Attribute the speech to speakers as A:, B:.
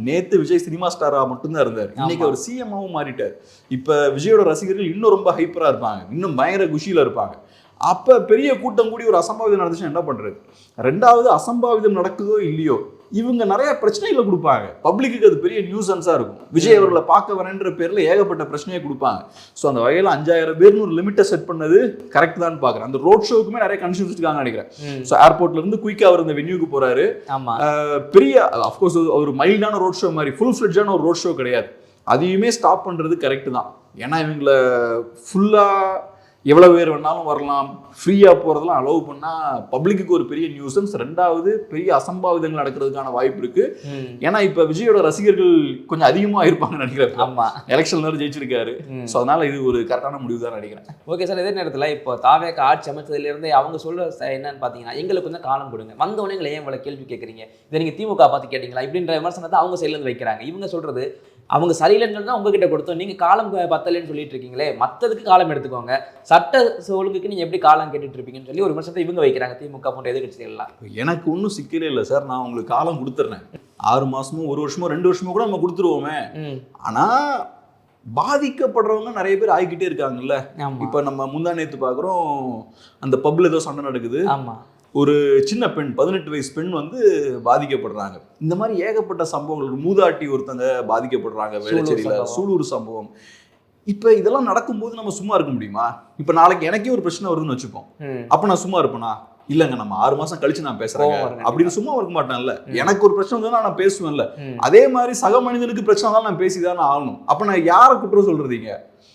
A: நேத்து விஜய் சினிமா ஸ்டாரா மட்டும்தான் இருந்தார், இன்னைக்கு அவர் சிஎம்மாவும் மாறிட்டார். இப்ப விஜயோட ரசிகர்கள் இன்னும் ரொம்ப ஹைப்பரா இருப்பாங்க, இன்னும் பயங்கர குஷியில இருப்பாங்க. அப்ப பெரிய கூட்டம் கூடி ஒரு அசம்பாவிதம் நடந்துச்சுன்னா என்ன பண்றது? ரெண்டாவது, அசம்பாவிதம் நடக்குதோ இல்லையோ, இவங்க நிறைய பிரச்சனைகளை கொடுப்பாங்க பப்ளிக்கு. அது பெரிய நியூசன்ஸா இருக்கும். விஜய் அவர்களை பார்க்க வரேன்ற பேர்ல ஏகப்பட்ட பிரச்சனையை கொடுப்பாங்க. ஸோ அந்த வகையில் 5000 பேர்னு ஒரு லிமிட்டை செட் பண்ணது கரெக்ட் தான் பாக்குறேன். அந்த ரோட் ஷோக்குமே நிறைய கன்ஃபியூஸ் வச்சுருக்காங்க நினைக்கிறேன். ஸோ ஏர்போர்ட்ல இருந்து குயிக்கா அவர் இந்த வென்யூக்கு போறாரு. பெரிய அஃப்கோர்ஸ் ஒரு மைல்டான ரோட் ஷோ மாதிரி ஃபுல் ஃபிளட்ஜான ஒரு ரோட் ஷோ கிடையாது. அதையுமே ஸ்டாப் பண்றது கரெக்ட் தான். ஏன்னா இவங்களை ஃபுல்லா எவ்வளவு பேர் வேணாலும் வரலாம், ஃப்ரீயா போறதெல்லாம் அலோவ் பண்ணா பப்ளிக்கு ஒரு பெரிய நியூசன்ஸ். ரெண்டாவது, பெரிய அசம்பாவிதங்கள் நடக்கிறதுக்கான வாய்ப்பு இருக்கு. ஏன்னா இப்ப விஜயோட ரசிகர்கள் கொஞ்சம் அதிகமா இருப்பாங்கன்னு நினைக்கிறேன். ஆமா, எலெக்ஷன்ல ஜெயிச்சிருக்காரு. ஸோ அதனால இது ஒரு கரெக்டான முடிவு தான் நினைக்கிறேன்.
B: ஓகே சார், இதே நேரத்தில் இப்போ தாவேக ஆட்சி அமைச்சதுல இருந்து அவங்க சொல்ற என்னன்னு பாத்தீங்கன்னா, எங்களுக்கு கொஞ்சம் காலம் கொடுங்க, வந்தவொடனே எங்களை ஏன் இவ்வளவு கேள்வி கேட்குறீங்க, இதை நீங்க திமுக பார்த்து கேட்டீங்களா இப்படின்ற விமர்சனத்தை அவங்க சைட்ல இருந்து வைக்கிறாங்க. இவங்க சொல்றது அவங்க சரியில்லைன்னு தான் உங்ககிட்ட கொடுத்தோம், நீங்க காலம் பத்தலைன்னு சொல்லிட்டு இருக்கீங்களே, மற்றதுக்கு காலம் எடுத்துக்கோங்க, சட்ட ஒழுங்குக்கு நீங்க எப்படி காலம் கேட்டுட்டு இருப்பீங்கன்னு சொல்லி ஒரு விமர்சனத்தை இவங்க வைக்கிறாங்க, திமுக போன்ற எதிர்கட்சிகள்லாம்.
A: எனக்கு ஒன்றும் சிக்கலே இல்லை சார், நான் உங்களுக்கு காலம் கொடுத்துட்றேன். 6 மாசமோ 1 வருஷமோ 2 வருஷமோ கூட நம்ம கொடுத்துருவோமே. ஆனா பாதிக்கப்படுறவங்க நிறைய பேர் ஆகிக்கிட்டே இருக்காங்கல்ல. இப்ப நம்ம முந்தா நேத்து பாக்குறோம், அந்த பப்ல ஏதோ சண்டை நடக்குது. ஆமா, ஒரு சின்ன பெண் 18 வயசு பெண் வந்து பாதிக்கப்படுறாங்க. இந்த மாதிரி ஏகப்பட்ட சம்பவங்கள். மூதாட்டி ஒருத்தங்க பாதிக்கப்படுறாங்க வேளச்சேரியில, சூலூர் சம்பவம். இப்ப இதெல்லாம் நடக்கும்போது நம்ம சும்மா இருக்க முடியுமா? இப்ப நாளைக்கு எனக்கே ஒரு பிரச்சனை வருதுன்னு வச்சுப்போம், அப்ப நான் சும்மா இருப்பேனா? இல்லங்க, நம்ம 6 மாசம் கழிச்சு நான் பேசுறேன் அப்படின்னு சும்மா இருக்க மாட்டேன்ல. எனக்கு ஒரு பிரச்சனை வந்தா நான் பேசுவேன்ல. அதே மாதிரி சக மனிதனுக்கு பிரச்சனை தான் நான் பேசிதானே ஆகணும். அப்ப நான் யாரை குற்றம் சொல்றதீங்க?